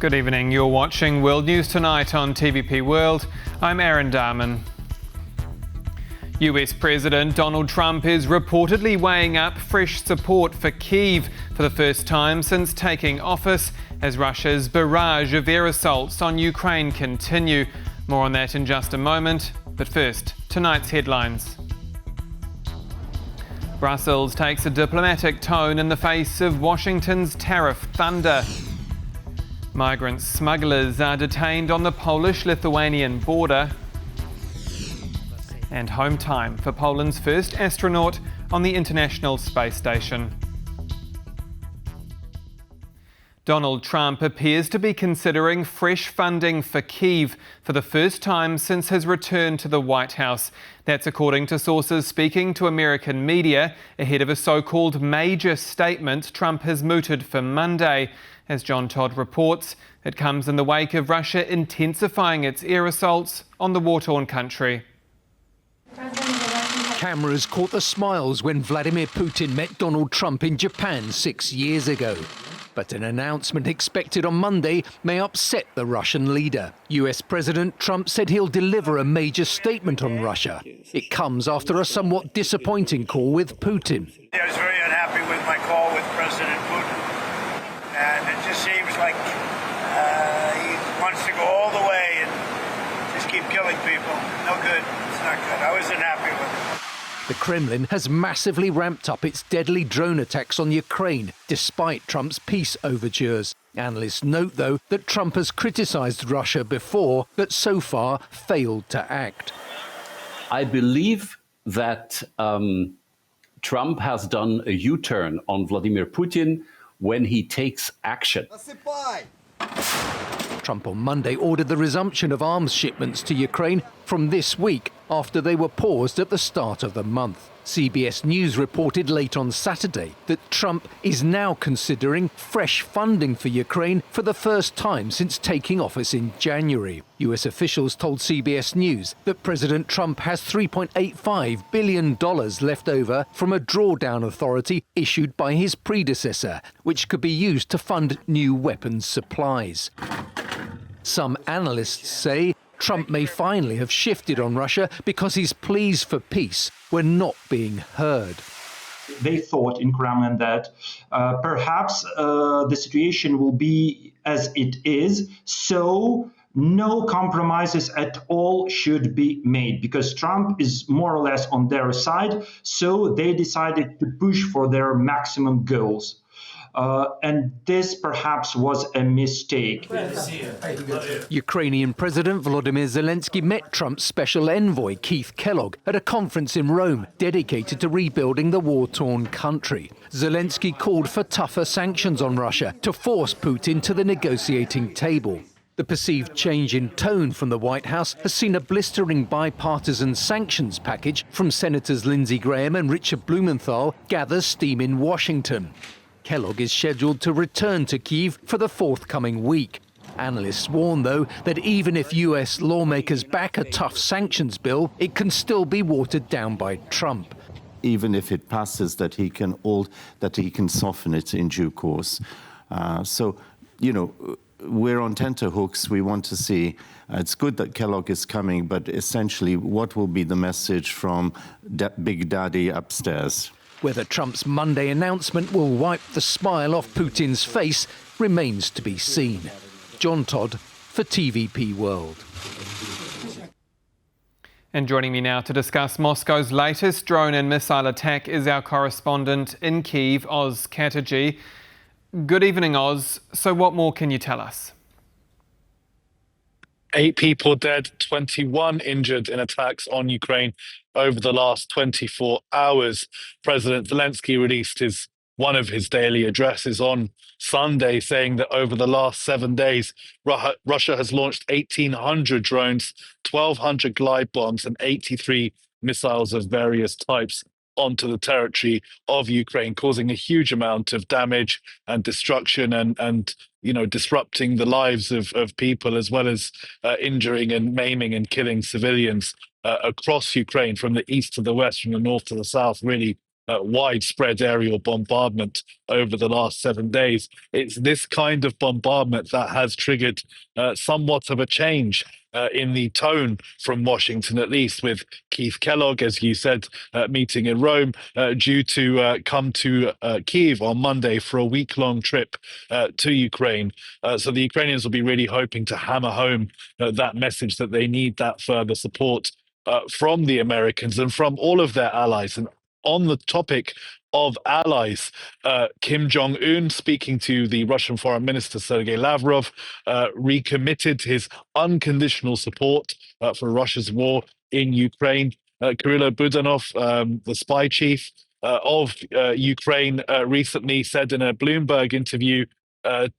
Good evening. You're watching World News Tonight on TVP World. I'm Aaron Darman. US President Donald Trump is reportedly weighing up fresh support for Kyiv for the first time since taking office as Russia's barrage of air assaults on Ukraine continue. More on that in just a moment. But first, tonight's headlines. Brussels takes a diplomatic tone in the face of Washington's tariff thunder. Migrant smugglers are detained on the Polish-Lithuanian border. And home time for Poland's first astronaut on the International Space Station. Donald Trump appears to be considering fresh funding for Kyiv for the first time since his return to the White House. That's according to sources speaking to American media ahead of a so-called major statement Trump has mooted for Monday. As John Todd reports, it comes in the wake of Russia intensifying its air assaults on the war-torn country. Cameras caught the smiles when Vladimir Putin met Donald Trump in Japan 6 years ago. But an announcement expected on Monday may upset the Russian leader. US President Trump said he'll deliver a major statement on Russia. It comes after a somewhat disappointing call with Putin. I was very unhappy with my call with President Putin. And it just seems like he wants to go all the way and just keep killing people. No good. It's not good. I wasn't happy with it. The Kremlin has massively ramped up its deadly drone attacks on Ukraine, despite Trump's peace overtures. Analysts note, though, that Trump has criticised Russia before, but so far failed to act. I believe that Trump has done a U-turn on Vladimir Putin when he takes action. Trump on Monday ordered the resumption of arms shipments to Ukraine from this week after they were paused at the start of the month. CBS News reported late on Saturday that Trump is now considering fresh funding for Ukraine for the first time since taking office in January. US officials told CBS News that President Trump has $3.85 billion left over from a drawdown authority issued by his predecessor, which could be used to fund new weapons supplies. Some analysts say Trump may finally have shifted on Russia because his pleas for peace were not being heard. They thought in Kremlin that perhaps the situation will be as it is, so no compromises at all should be made because Trump is more or less on their side, so they decided to push for their maximum goals. And this perhaps was a mistake. Ukrainian President Volodymyr Zelensky met Trump's special envoy, Keith Kellogg, at a conference in Rome dedicated to rebuilding the war-torn country. Zelensky called for tougher sanctions on Russia to force Putin to the negotiating table. The perceived change in tone from the White House has seen a blistering bipartisan sanctions package from Senators Lindsey Graham and Richard Blumenthal gather steam in Washington. Kellogg is scheduled to return to Kyiv for the forthcoming week. Analysts warn, though, that even if US lawmakers back a tough sanctions bill, it can still be watered down by Trump. Even if it passes, that he can soften it in due course. We're on tenterhooks. We want to see. It's good that Kellogg is coming, but essentially, what will be the message from Big Daddy upstairs? Whether Trump's Monday announcement will wipe the smile off Putin's face remains to be seen. John Todd for TVP World. And joining me now to discuss Moscow's latest drone and missile attack is our correspondent in Kyiv, Oz Chatterjee. Good evening, Oz. So what more can you tell us? 8 people dead, 21 injured in attacks on Ukraine over the last 24 hours. President Zelensky released one of his daily addresses on Sunday, saying that over the last 7 days, Russia has launched 1,800 drones, 1,200 glide bombs, and 83 missiles of various types onto the territory of Ukraine, causing a huge amount of damage and destruction and disrupting the lives of people, as well as injuring and maiming and killing civilians across Ukraine, from the east to the west, from the north to the south, really widespread aerial bombardment over the last 7 days. It's this kind of bombardment that has triggered somewhat of a change in the tone from Washington, at least, with Keith Kellogg, as you said, meeting in Rome, due to come to Kyiv on Monday for a week-long trip to Ukraine. So the Ukrainians will be really hoping to hammer home that message that they need that further support from the Americans and from all of their allies. And on the topic of allies, Kim Jong-un, speaking to the Russian Foreign Minister Sergei Lavrov, recommitted his unconditional support for Russia's war in Ukraine. Kirilo Budanov, the spy chief of Ukraine, recently said in a Bloomberg interview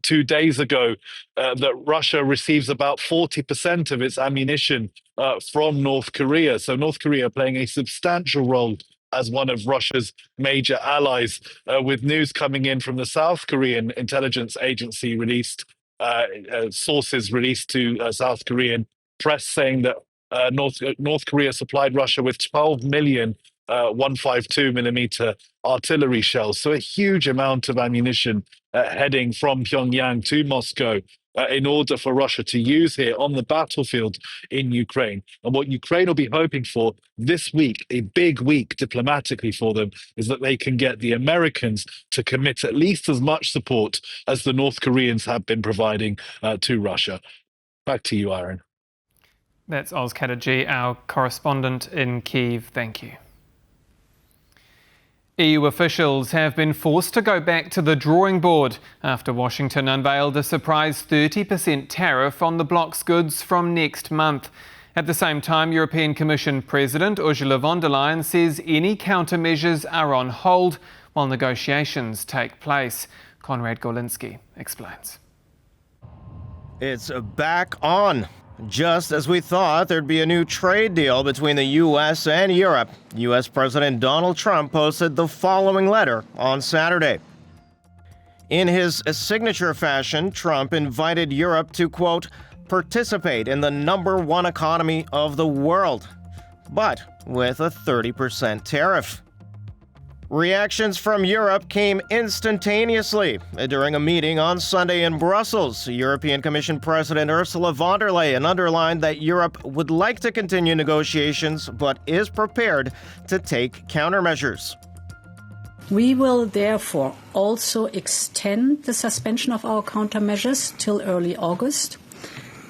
2 days ago that Russia receives about 40% of its ammunition from North Korea. So North Korea playing a substantial role as one of Russia's major allies, with news coming in from the South Korean intelligence agency released, sources released to South Korean press saying that North Korea supplied Russia with 12 million 152 millimeter artillery shells. So a huge amount of ammunition heading from Pyongyang to Moscow in order for Russia to use here on the battlefield in Ukraine. And what Ukraine will be hoping for this week, a big week diplomatically for them, is that they can get the Americans to commit at least as much support as the North Koreans have been providing to Russia. Back to you, Aaron. That's Oz Chatterjee, our correspondent in Kyiv. Thank you. EU officials have been forced to go back to the drawing board after Washington unveiled a surprise 30% tariff on the bloc's goods from next month. At the same time, European Commission President Ursula von der Leyen says any countermeasures are on hold while negotiations take place. Konrad Gorlinski explains. It's back on. Just as we thought there'd be a new trade deal between the U.S. and Europe, U.S. President Donald Trump posted the following letter on Saturday. In his signature fashion, Trump invited Europe to, quote, participate in the #1 economy of the world, but with a 30% tariff. Reactions from Europe came instantaneously. During a meeting on Sunday in Brussels, European Commission President Ursula von der Leyen underlined that Europe would like to continue negotiations, but is prepared to take countermeasures. We will therefore also extend the suspension of our countermeasures till early August.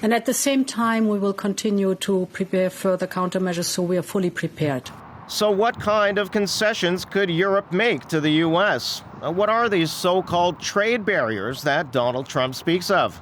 And at the same time, we will continue to prepare further countermeasures so we are fully prepared. So what kind of concessions could Europe make to the U.S.? What are these so-called trade barriers that Donald Trump speaks of?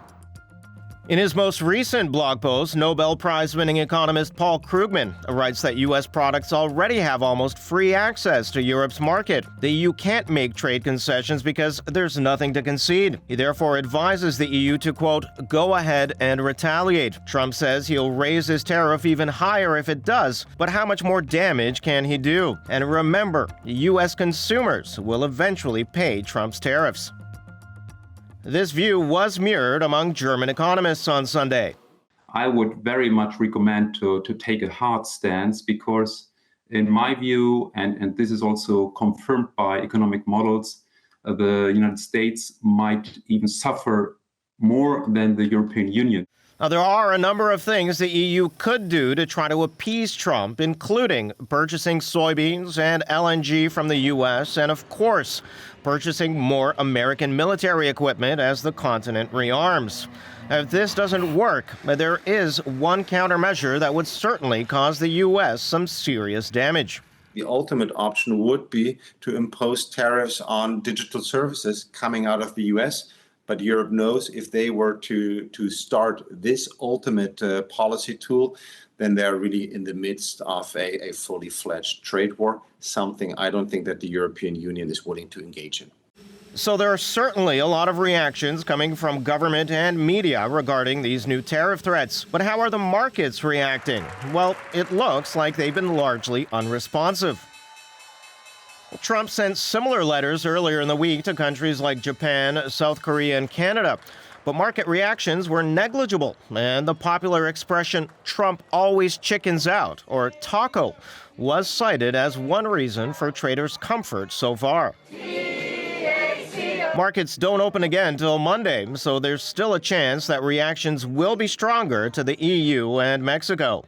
In his most recent blog post, Nobel Prize-winning economist Paul Krugman writes that U.S. products already have almost free access to Europe's market. The EU can't make trade concessions because there's nothing to concede. He therefore advises the EU to, quote, go ahead and retaliate. Trump says he'll raise his tariff even higher if it does, but how much more damage can he do? And remember, U.S. consumers will eventually pay Trump's tariffs. This view was mirrored among German economists on Sunday. I would very much recommend to take a hard stance because, in my view, and this is also confirmed by economic models, the United States might even suffer more than the European Union. Now, there are a number of things the EU could do to try to appease Trump, including purchasing soybeans and LNG from the U.S. and, of course, purchasing more American military equipment as the continent rearms. If this doesn't work, there is one countermeasure that would certainly cause the U.S. some serious damage. The ultimate option would be to impose tariffs on digital services coming out of the U.S., but Europe knows if they were to start this ultimate policy tool, then they're really in the midst of a fully fledged trade war, something I don't think that the European Union is willing to engage in. So there are certainly a lot of reactions coming from government and media regarding these new tariff threats. But how are the markets reacting? Well, it looks like they've been largely unresponsive. Trump sent similar letters earlier in the week to countries like Japan, South Korea, and Canada. But market reactions were negligible, and the popular expression, "Trump always chickens out," or taco, was cited as one reason for traders' comfort so far. Markets don't open again till Monday, so there's still a chance that reactions will be stronger to the EU and Mexico.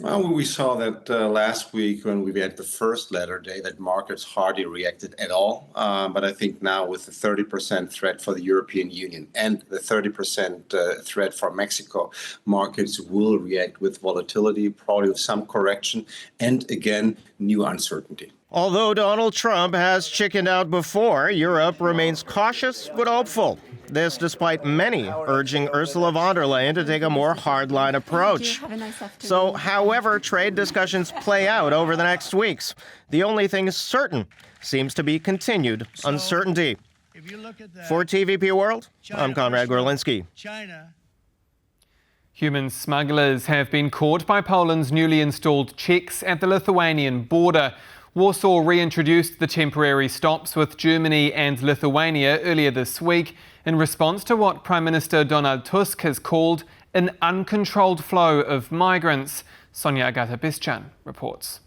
Well, we saw that last week when we had the first letter day that markets hardly reacted at all. But I think now with the 30% threat for the European Union and the 30% threat for Mexico, markets will react with volatility, probably with some correction, and again, new uncertainty. Although Donald Trump has chickened out before, Europe remains cautious but hopeful. This despite many urging Ursula von der Leyen to take a more hardline approach. So, however trade discussions play out over the next weeks, the only thing certain seems to be continued uncertainty. For TVP World, I'm Conrad Gorlinski. Human smugglers have been caught by Poland's newly installed checks at the Lithuanian border. Warsaw reintroduced the temporary stops with Germany and Lithuania earlier this week in response to what Prime Minister Donald Tusk has called an uncontrolled flow of migrants. Sonia Agata-Biszczan reports.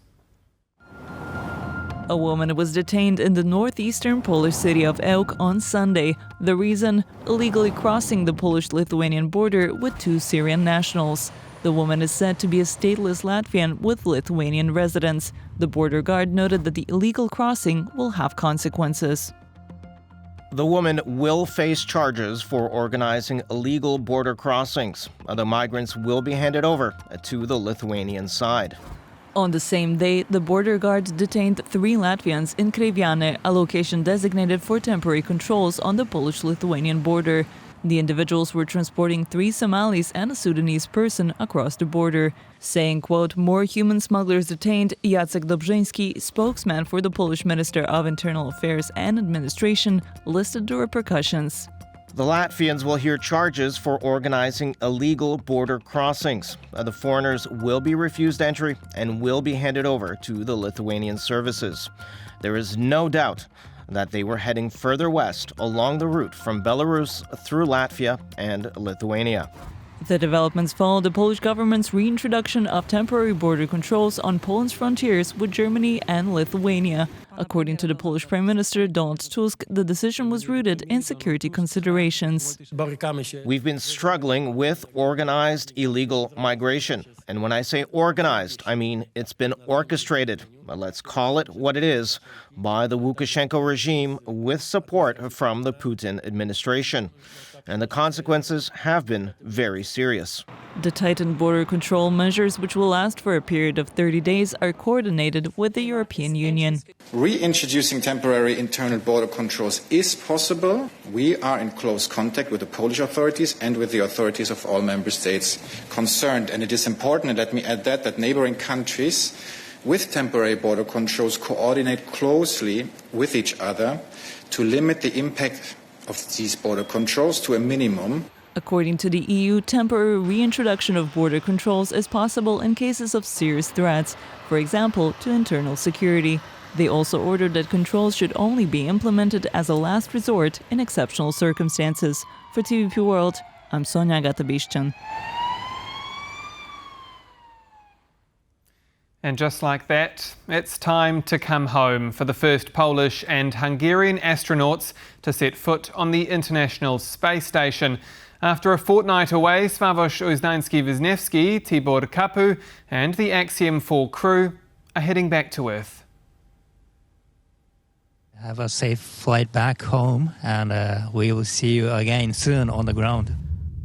A woman was detained in the northeastern Polish city of Ełk on Sunday. The reason? Illegally crossing the Polish-Lithuanian border with 2 Syrian nationals. The woman is said to be a stateless Latvian with Lithuanian residence. The border guard noted that the illegal crossing will have consequences. The woman will face charges for organizing illegal border crossings. The migrants will be handed over to the Lithuanian side. On the same day, the border guards detained 3 Latvians in Kryvyane, a location designated for temporary controls on the Polish-Lithuanian border. The individuals were transporting 3 Somalis and a Sudanese person across the border. Saying, quote, "more human smugglers detained," Jacek Dobrzyński, spokesman for the Polish Minister of Internal Affairs and Administration, listed the repercussions. The Latvians will hear charges for organizing illegal border crossings. The foreigners will be refused entry and will be handed over to the Lithuanian services. There is no doubt that they were heading further west along the route from Belarus through Latvia and Lithuania. The developments follow the Polish government's reintroduction of temporary border controls on Poland's frontiers with Germany and Lithuania. According to the Polish Prime Minister Donald Tusk, the decision was rooted in security considerations. We've been struggling with organized illegal migration. And when I say organized, I mean it's been orchestrated. Let's call it what it is, by the Lukashenko regime with support from the Putin administration. And the consequences have been very serious. The tightened border control measures, which will last for a period of 30 days, are coordinated with the European Union. Reintroducing temporary internal border controls is possible. We are in close contact with the Polish authorities and with the authorities of all member states concerned. And it is important, and let me add that neighboring countries with temporary border controls coordinate closely with each other to limit the impact of these border controls to a minimum. According to the EU, temporary reintroduction of border controls is possible in cases of serious threats, for example, to internal security. They also ordered that controls should only be implemented as a last resort in exceptional circumstances. For TVP World, I'm Sonia Agata-Biszczan. And just like that, it's time to come home for the first Polish and Hungarian astronauts to set foot on the International Space Station. After a fortnight away, Sławomir Uznański-Wisniewski, Tibor Kapu and the Axiom 4 crew are heading back to Earth. Have a safe flight back home, and we will see you again soon on the ground.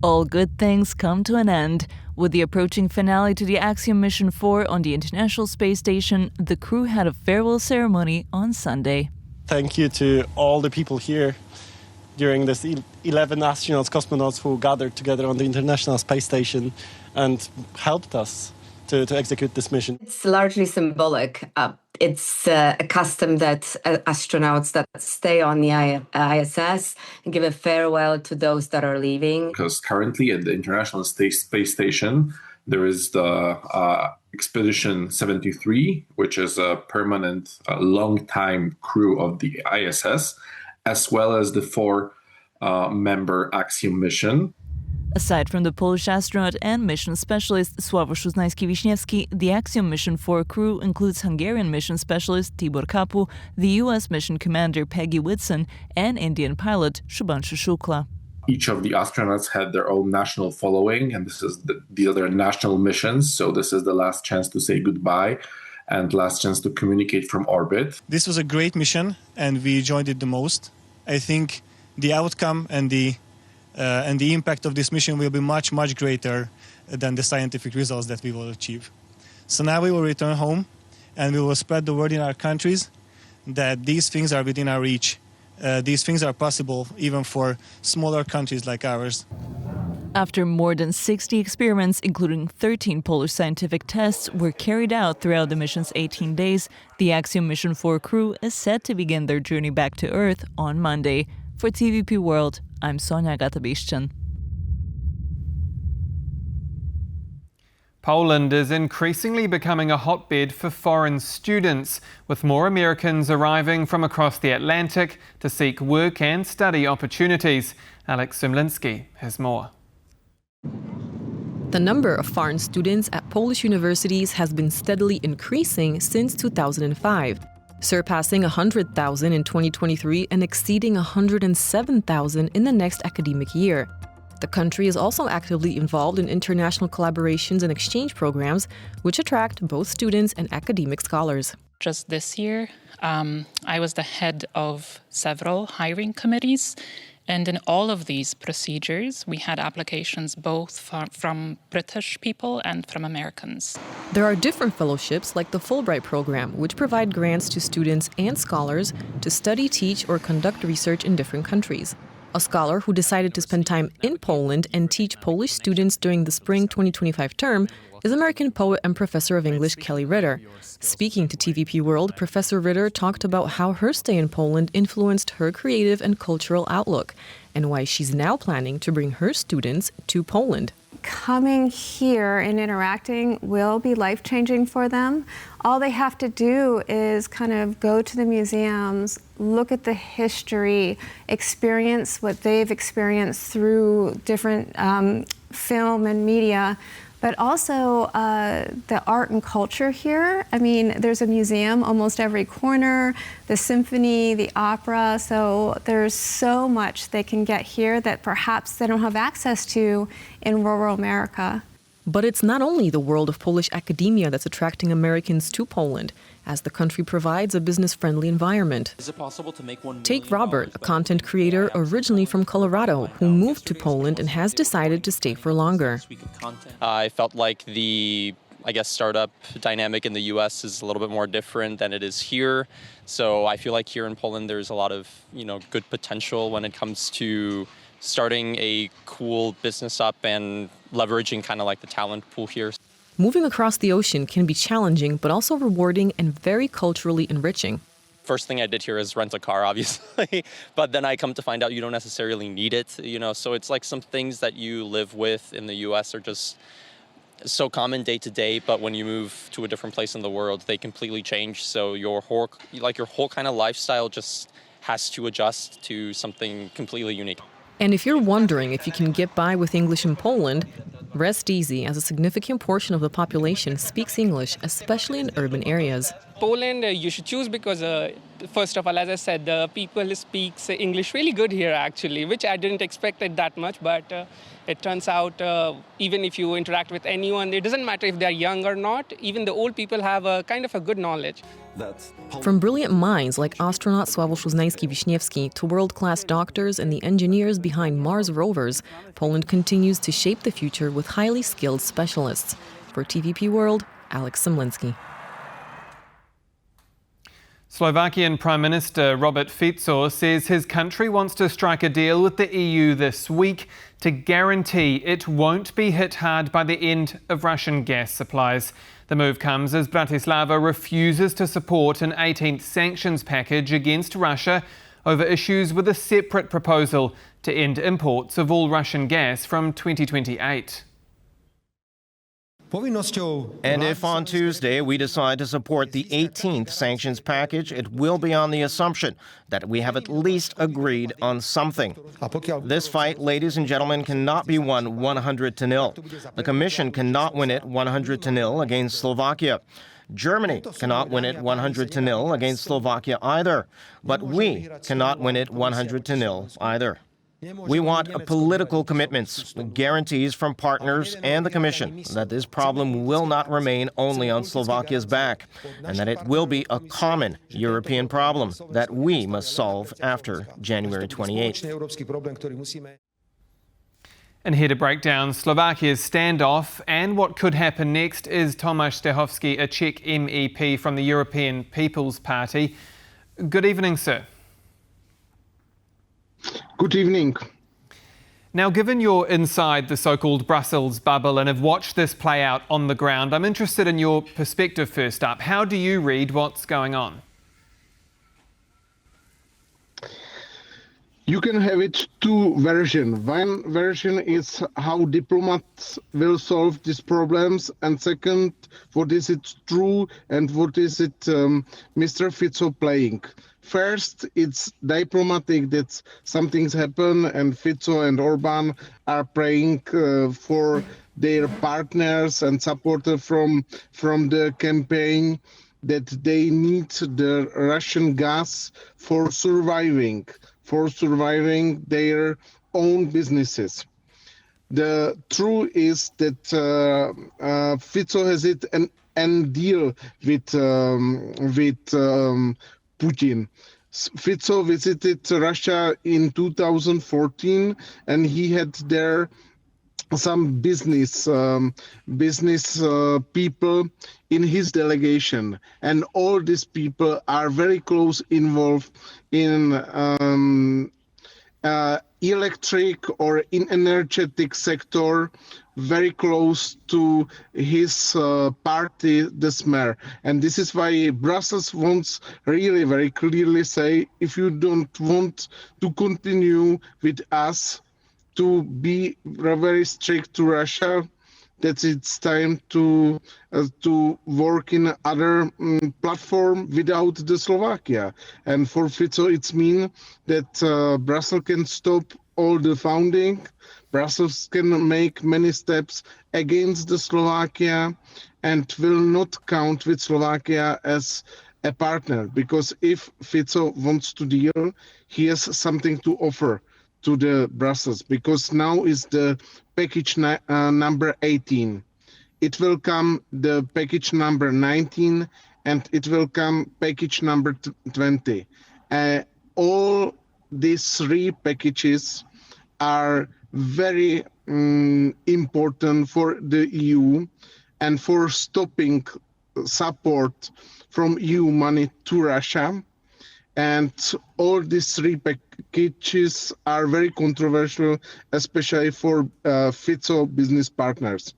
All good things come to an end. With the approaching finale to the Axiom Mission 4 on the International Space Station, the crew had a farewell ceremony on Sunday. Thank you to all the people here during this 11 astronauts, cosmonauts who gathered together on the International Space Station and helped us to execute this mission. It's largely symbolic. It's a custom that astronauts that stay on the ISS and give a farewell to those that are leaving. Because currently at the International Space Station, there is the Expedition 73, which is a permanent, long-time crew of the ISS, as well as the 4 member Axiom mission. Aside from the Polish astronaut and mission specialist Sławomir Uznański-Wiśniewski, the Axiom Mission 4 crew includes Hungarian mission specialist Tibor Kapu, the U.S. mission commander Peggy Whitson, and Indian pilot Shubhanshu Shukla. Each of the astronauts had their own national following, and these are their national missions, so this is the last chance to say goodbye and last chance to communicate from orbit. This was a great mission, and we enjoyed it the most. I think the outcome and the impact of this mission will be much, much greater than the scientific results that we will achieve. So now we will return home and we will spread the word in our countries that these things are within our reach. These things are possible even for smaller countries like ours. After more than 60 experiments, including 13 Polish scientific tests, were carried out throughout the mission's 18 days, the Axiom Mission 4 crew is set to begin their journey back to Earth on Monday. For TVP World, I'm Sonia Gatabiszczyn. Poland is increasingly becoming a hotbed for foreign students, with more Americans arriving from across the Atlantic to seek work and study opportunities. Alex Sumlinski has more. The number of foreign students at Polish universities has been steadily increasing since 2005. Surpassing 100,000 in 2023 and exceeding 107,000 in the next academic year. The country is also actively involved in international collaborations and exchange programs, which attract both students and academic scholars. Just this year, I was the head of several hiring committees. And in all of these procedures, we had applications both from British people and from Americans. There are different fellowships like the Fulbright program, which provide grants to students and scholars to study, teach, or conduct research in different countries. A scholar who decided to spend time in Poland and teach Polish students during the spring 2025 term is American poet and professor of English Kelly Ritter. Speaking to TVP World, Professor Ritter talked about how her stay in Poland influenced her creative and cultural outlook, and why she's now planning to bring her students to Poland. Coming here and interacting will be life-changing for them. All they have to do is kind of go to the museums, look at the history, experience what they've experienced through different film and media, but also the art and culture here. I mean, there's a museum almost every corner, the symphony, the opera, so there's so much they can get here that perhaps they don't have access to in rural America. But it's not only the world of Polish academia that's attracting Americans to Poland, as the country provides a business-friendly environment. Is it possible to make $1 million? Take Robert, a content creator originally from Colorado, who moved to Poland and has decided to stay for longer. I felt like the startup dynamic in the U.S. is a little bit more different than it is here. So I feel like here in Poland there's a lot of, good potential when it comes to starting a cool business up and leveraging kind of like the talent pool here. Moving across the ocean can be challenging, but also rewarding and very culturally enriching. First thing I did here is rent a car, obviously, but then I come to find out you don't necessarily need it, so it's like some things that you live with in the U.S. are just so common day to day, but when you move to a different place in the world, they completely change. So your whole kind of lifestyle just has to adjust to something completely unique. And if you're wondering if you can get by with English in Poland, rest easy, as a significant portion of the population speaks English, especially in urban areas. Poland, you should choose because, first of all, as I said, the people speak English really good here, actually, which I didn't expect it that much, but it turns out even if you interact with anyone, it doesn't matter if they're young or not, even the old people have a kind of a good knowledge. From brilliant minds like astronaut Sławomir Uznański-Wiśniewski to world-class doctors and the engineers behind Mars rovers, Poland continues to shape the future with highly skilled specialists. For TVP World, Alex Sumlinski. Slovakian Prime Minister Robert Fico says his country wants to strike a deal with the EU this week to guarantee it won't be hit hard by the end of Russian gas supplies. The move comes as Bratislava refuses to support an 18th sanctions package against Russia over issues with a separate proposal to end imports of all Russian gas from 2028. And if on Tuesday we decide to support the 18th sanctions package, it will be on the assumption that we have at least agreed on something. This fight, ladies and gentlemen, cannot be won 100-0. The Commission cannot win it 100-0 against Slovakia. Germany cannot win it 100-0 against Slovakia either. But we cannot win it 100-0 either. We want political commitments, guarantees from partners and the Commission that this problem will not remain only on Slovakia's back, and that it will be a common European problem that we must solve after January 28th. And here to break down Slovakia's standoff and what could happen next is Tomáš Dehovski, a Czech MEP from the European People's Party. Good evening, sir. Good evening. Now, given you're inside the so-called Brussels bubble and have watched this play out on the ground, I'm interested in your perspective first up. How do you read what's going on? You can have it two versions. One version is how diplomats will solve these problems, and second, what is it true and what is it Mr. Fico playing. First, it's diplomatic that something's happened and Fico and Orban are praying for their partners and supporters from the campaign that they need the Russian gas for surviving their own businesses. The truth is that Fico has it an deal with Putin. Fico visited Russia in 2014, and he had there some business people in his delegation, and all these people are very close involved in electric or in energetic sector, very close to his party, the Smer. And this is why Brussels wants really very clearly say, if you don't want to continue with us, to be very strict to Russia, that it's time to work in other platform without the Slovakia. And for Fico, it's mean that Brussels can stop all the founding. Brussels can make many steps against the Slovakia and will not count with Slovakia as a partner. Because if Fico wants to deal, he has something to offer to the Brussels, because now is the package number 18. It will come the package number 19, and it will come package number 20. All these three packages are very important for the EU and for stopping support from EU money to Russia. And all these three packages are very controversial, especially for Fico business partners.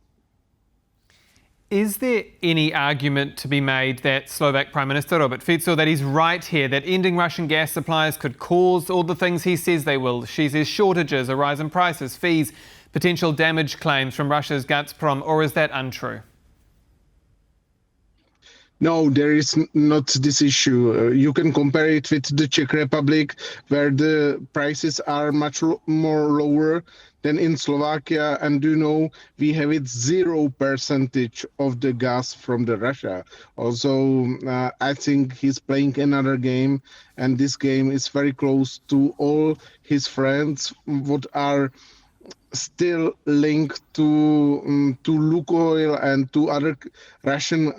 Is there any argument to be made that Slovak Prime Minister Robert Fico, that he's right here, that ending Russian gas supplies could cause all the things he says they will? She says shortages, a rise in prices, fees, potential damage claims from Russia's Gazprom, or is that untrue? No, there is not this issue. You can compare it with the Czech Republic, where the prices are much more lower than in Slovakia. And we have it 0% of the gas from the Russia. Also, I think he's playing another game, and this game is very close to all his friends, what are still linked to Lukoil and to other Russian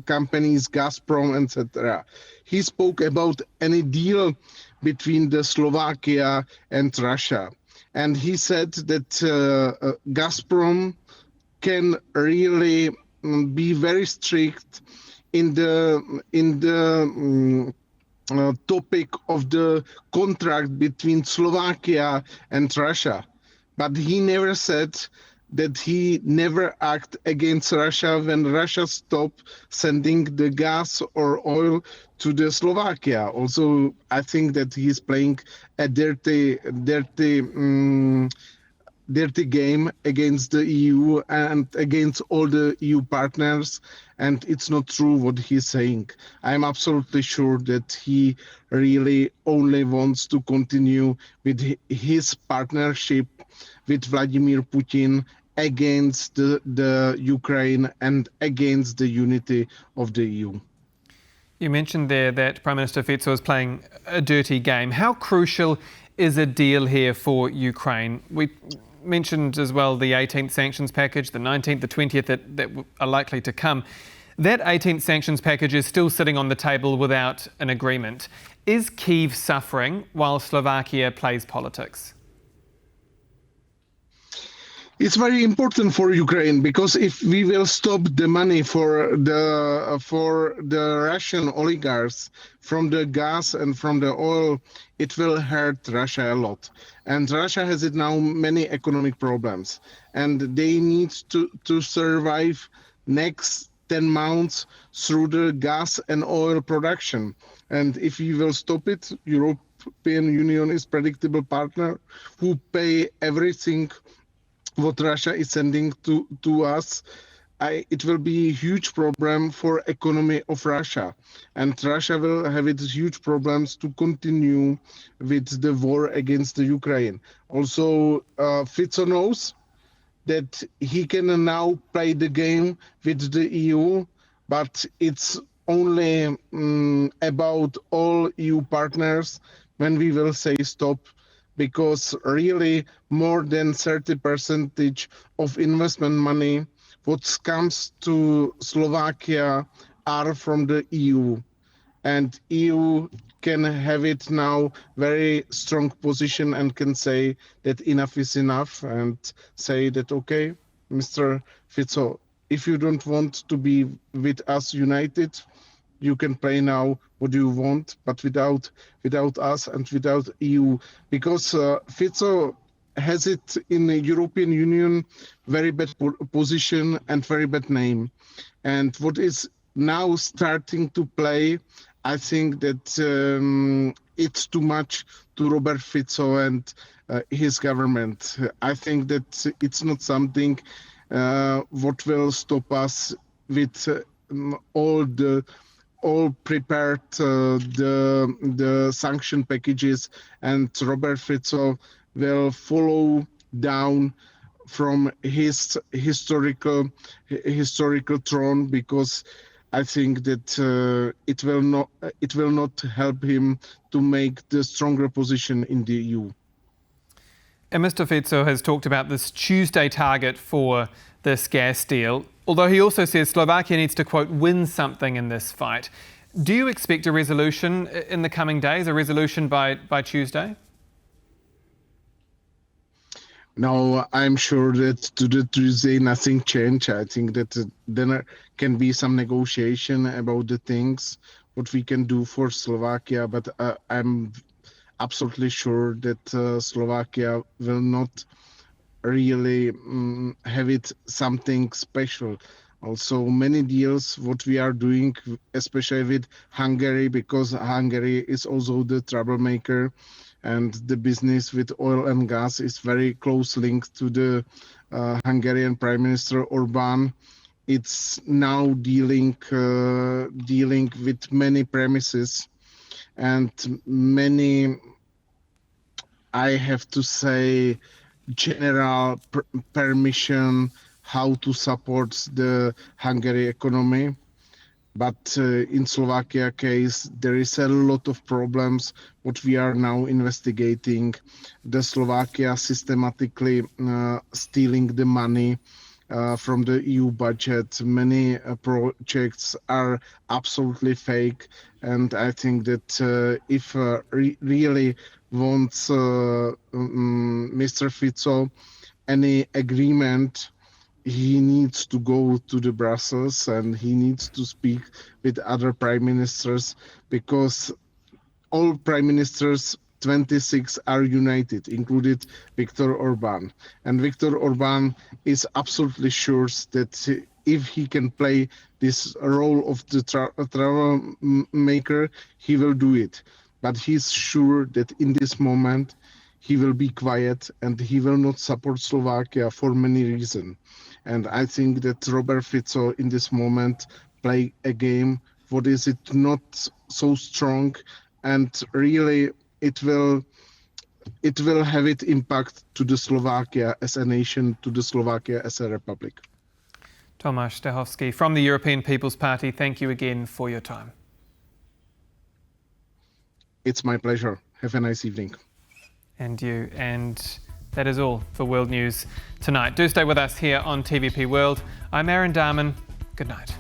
companies, Gazprom, etc. He spoke about any deal between the Slovakia and Russia, and he said that Gazprom can really be very strict in the topic of the contract between Slovakia and Russia. But he never said that he never act against Russia when Russia stopped sending the gas or oil to the Slovakia. Also, I think that he is playing a dirty dirty game against the EU and against all the EU partners, and it's not true what he's saying. I'm absolutely sure that he really only wants to continue with his partnership with Vladimir Putin against the Ukraine and against the unity of the EU. You mentioned there that Prime Minister Fico is playing a dirty game. How crucial is a deal here for Ukraine? We mentioned as well the 18th sanctions package, the 19th, the 20th that are likely to come. That 18th sanctions package is still sitting on the table without an agreement. Is Kyiv suffering while Slovakia plays politics? It's very important for Ukraine, because if we will stop the money for the Russian oligarchs from the gas and from the oil, it will hurt Russia a lot. And Russia has it now many economic problems, and they need to survive next 10 months through the gas and oil production. And if we will stop it, European Union is predictable partner who pay everything what Russia is sending to us. It will be a huge problem for economy of Russia, and Russia will have its huge problems to continue with the war against the Ukraine. Also, Fico knows that he can now play the game with the EU, but it's only about all EU partners when we will say stop, because really more than 30% of investment money what comes to Slovakia are from the EU. And EU can have it now very strong position and can say that enough is enough, and say that, okay, Mr. Fico, if you don't want to be with us united, you can play now what you want, but without us and without EU, because Fico has it in the European Union very bad position and very bad name. And what is now starting to play, I think that it's too much to Robert Fico and his government. I think that it's not something what will stop us with all prepared the sanction packages, and Robert Fico will follow down from his historical throne, because I think that it will not help him to make the stronger position in the EU. And Mr. Fico has talked about this Tuesday target for this gas deal, although he also says Slovakia needs to, quote, win something in this fight. Do you expect a resolution in the coming days, a resolution by Tuesday? No, I'm sure that to the Tuesday nothing changed. I think that there can be some negotiation about the things, what we can do for Slovakia, but I'm absolutely sure that Slovakia will not really have it something special. Also, many deals what we are doing, especially with Hungary, because Hungary is also the troublemaker, and the business with oil and gas is very close linked to the Hungarian Prime Minister Orbán. It's now dealing with many premises and many, I have to say, general permission how to support the Hungary economy. But in Slovakia case, there is a lot of problems what we are now investigating. The Slovakia systematically stealing the money from the EU budget. Many projects are absolutely fake. And I think that if really wants Mr. Fico any agreement, he needs to go to the Brussels and he needs to speak with other prime ministers, because all prime ministers, 26, are united, included Viktor Orbán. And Viktor Orbán is absolutely sure that if he can play this role of the troublemaker, he will do it. But he's sure that in this moment, he will be quiet and he will not support Slovakia for many reasons. And I think that Robert Fico in this moment play a game what is it not so strong, and really it will have its impact to the Slovakia as a nation, to the Slovakia as a republic. Tomasz Dehovski from the European People's Party, thank you again for your time. It's my pleasure. Have a nice evening. And you. And that is all for World News tonight. Do stay with us here on TVP World. I'm Aaron Darman. Good night.